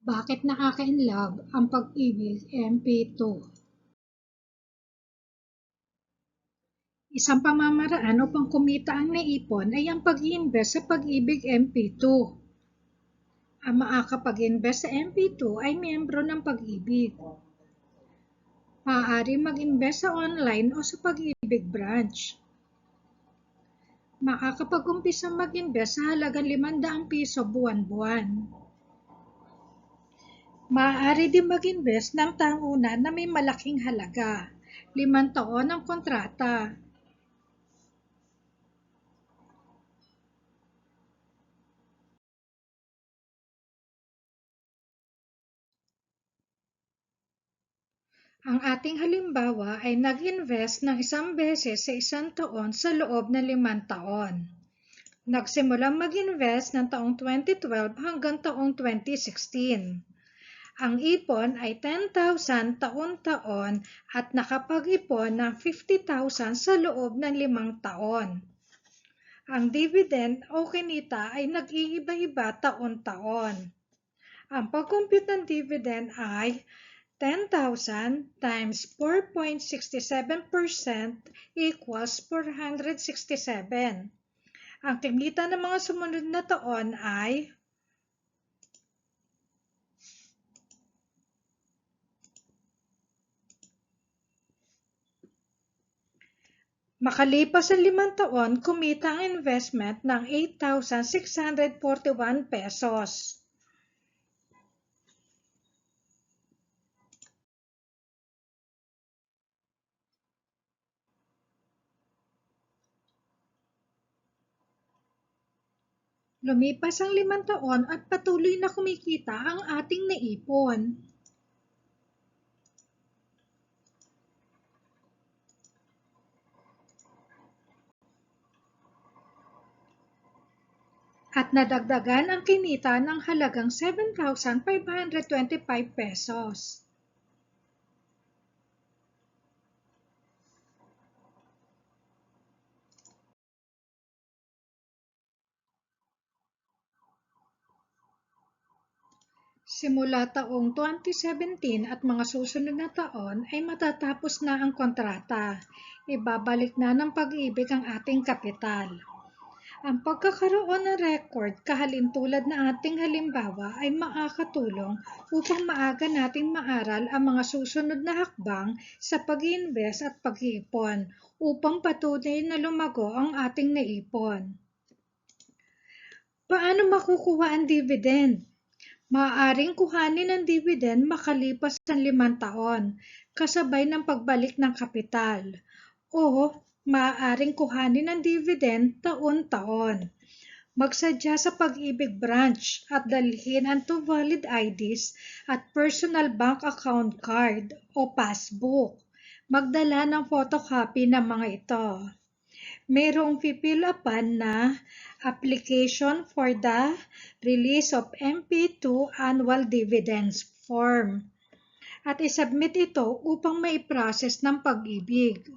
Bakit nakaka-inlove ang Pag-ibig MP2? Isang pamamaraan upang kumita ang naipon ay ang pag-iimbest sa Pag-ibig MP2. Ang makakapag-invest sa MP2 ay miyembro ng Pag-ibig. Maaari mag-invest sa online o sa Pag-ibig branch. Makakapag-umpisa mag-invest sa halagang ₱500 buwan-buwan. Maaari din mag-invest ng taon-una na may malaking halaga, 5 taon ang kontrata. Ang ating halimbawa ay nag-invest ng isang beses sa isang taon sa loob ng 5 taon. Nagsimulang mag-invest ng taong 2012 hanggang taong 2016. Ang ipon ay 10,000 taon-taon at nakapag-ipon ng 50,000 sa loob ng 5 taon. Ang dividend o kinita ay nag-iiba-iba taon-taon. Ang pag-compute ng dividend ay 10,000 times 4.67% equals 467. Ang kinita ng mga sumunod na taon ay makalipas ang 5 taon, kumita ang investment ng 8,641 pesos. Lumipas ang 5 taon at patuloy na kumikita ang ating naipon. At nadagdagan ang kinita ng halagang 7,525 pesos. Simula taong 2017 at mga susunod na taon ay matatapos na ang kontrata. Ibabalik na ng Pag-ibig ang ating kapital. Ang pagkakaroon ng record kahalintulad na ating halimbawa ay makakatulong upang maaga nating maaral ang mga susunod na hakbang sa pag-iinvest at pag-iipon upang patuloy na lumago ang ating naipon. Paano makukuha ang dividend? Maaaring kuhanin ang dividend makalipas ang 5 taon, kasabay ng pagbalik ng kapital. O maaaring kuhanin ang dividend taon-taon. Magsadya sa Pag-ibig branch at dalhin ang 2 valid IDs at personal bank account card o passbook. Magdala ng photocopy ng mga ito. Mayroong pipilapan na application for the release of MP2 annual dividends form at isubmit ito upang maiprocess ng Pag-ibig.